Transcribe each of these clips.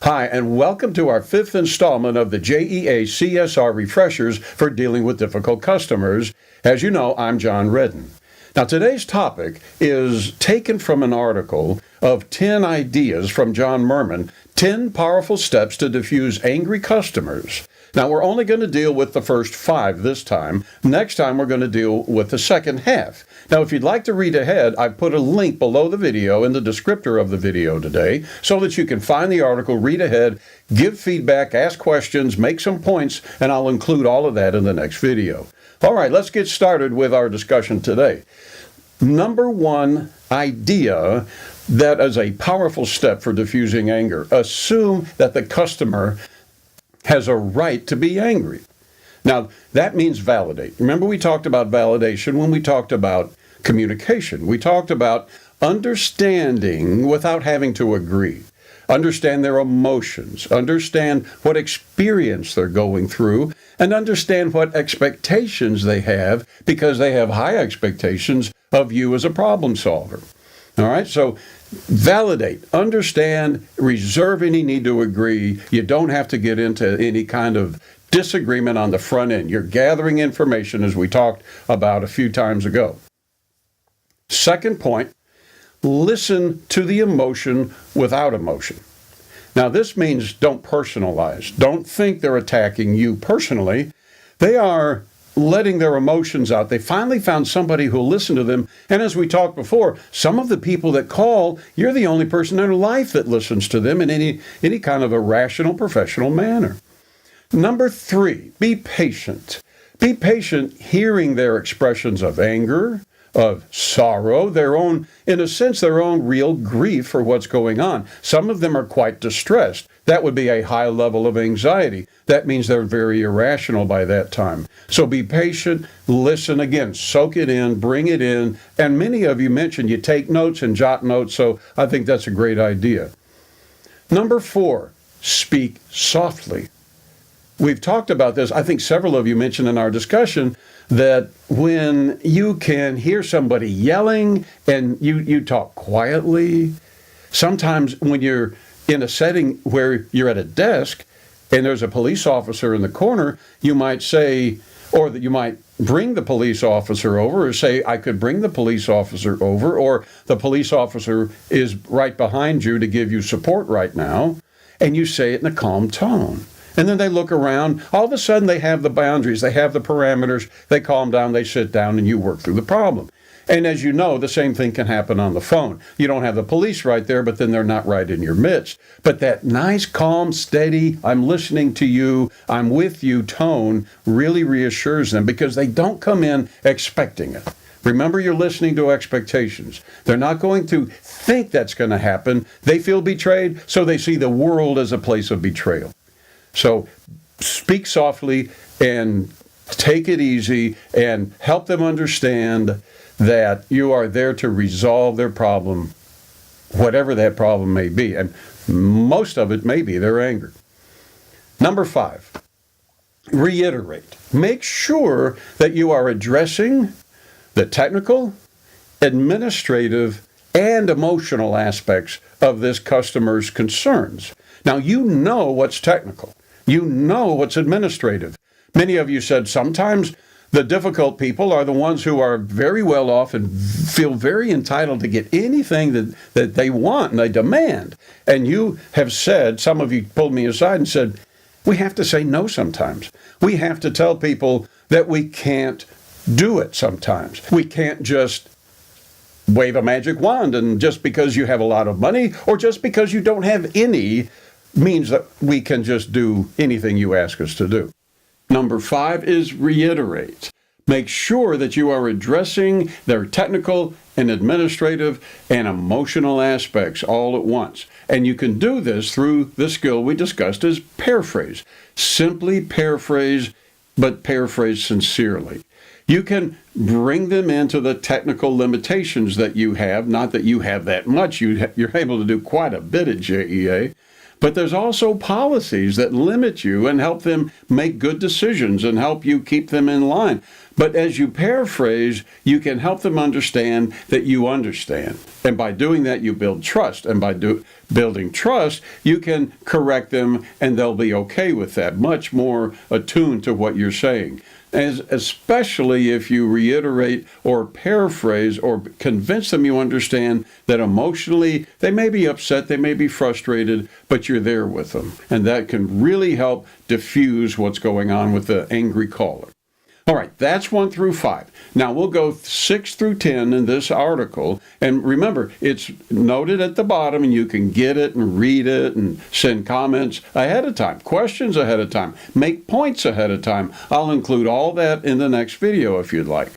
Hi, and welcome to our fifth installment of the JEA CSR refreshers for dealing with difficult customers. As you know, I'm John Redden. Now, today's topic is taken from an article of 10 ideas from John Merman, 10 powerful steps to diffuse angry customers. Now, we're only going to deal with the first 5 this time. Next time, we're going to deal with the second half. Now, if you'd like to read ahead, I've put a link below the video in the descriptor of the video today so that you can find the article, read ahead, give feedback, ask questions, make some points, and I'll include all of that in the next video. All right, let's get started with our discussion today. Number 1 idea that is a powerful step for diffusing anger: assume that the customer has a right to be angry. Now, that means validate. Remember, we talked about validation when we talked about communication. We talked about understanding without having to agree. Understand their emotions, understand what experience they're going through, and understand what expectations they have, because they have high expectations of you as a problem solver. All right, so validate, understand, reserve any need to agree. You don't have to get into any kind of disagreement on the front end. You're gathering information, as we talked about a few times ago. Second point, listen to the emotion without emotion. Now, this means don't personalize. Don't think they're attacking you personally. They are letting their emotions out. They finally found somebody who'll listen to them. And as we talked before, some of the people that call, you're the only person in their life that listens to them in any kind of a rational, professional manner. Number 3, be patient. Be patient hearing their expressions of anger, of sorrow, their own, in a sense, their own real grief for what's going on. Some of them are quite distressed. That would be a high level of anxiety. That means they're very irrational by that time. So be patient, listen again, soak it in, bring it in. And many of you mentioned you take notes and jot notes, so I think that's a great idea. Number 4, speak softly. We've talked about this. I think several of you mentioned in our discussion that when you can hear somebody yelling and you talk quietly, sometimes when you're in a setting where you're at a desk and there's a police officer in the corner, you might say, or that you might bring the police officer over, or say, I could bring the police officer over, or the police officer is right behind you to give you support right now, and you say it in a calm tone. And then they look around. All of a sudden, they have the boundaries. They have the parameters. They calm down. They sit down, and you work through the problem. And as you know, the same thing can happen on the phone. You don't have the police right there, but then they're not right in your midst. But that nice, calm, steady, I'm listening to you, I'm with you tone really reassures them, because they don't come in expecting it. Remember, you're listening to expectations. They're not going to think that's going to happen. They feel betrayed, so they see the world as a place of betrayal. So speak softly and take it easy and help them understand that you are there to resolve their problem, whatever that problem may be. And most of it may be their anger. Number 5, reiterate. Make sure that you are addressing the technical, administrative, and emotional aspects of this customer's concerns. Now, you know what's technical. You know what's administrative. Many of you said sometimes the difficult people are the ones who are very well off and feel very entitled to get anything that they want and they demand. And you have said, some of you pulled me aside and said, we have to say no sometimes. We have to tell people that we can't do it sometimes. We can't just wave a magic wand, and just because you have a lot of money or just because you don't have any means that we can just do anything you ask us to do. Number 5 is reiterate. Make sure that you are addressing their technical and administrative and emotional aspects all at once. And you can do this through the skill we discussed as paraphrase. Simply paraphrase, but paraphrase sincerely. You can bring them into the technical limitations that you have. Not that you have that much. You're able to do quite a bit at JEA. But there's also policies that limit you and help them make good decisions and help you keep them in line. But as you paraphrase, you can help them understand that you understand. And by doing that, you build trust. And by building trust, you can correct them and they'll be okay with that, much more attuned to what you're saying. Especially if you reiterate or paraphrase or convince them you understand that emotionally they may be upset, they may be frustrated, but you're there with them. And that can really help diffuse what's going on with the angry caller. All right, that's 1 through 5. Now we'll go 6 through 10 in this article. And remember, it's noted at the bottom and you can get it and read it and send comments ahead of time, questions ahead of time, make points ahead of time. I'll include all that in the next video if you'd like.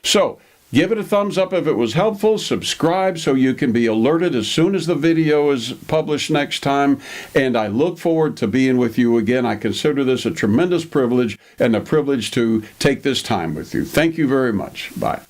So, give it a thumbs up if it was helpful. Subscribe so you can be alerted as soon as the video is published next time. And I look forward to being with you again. I consider this a tremendous privilege and a privilege to take this time with you. Thank you very much. Bye.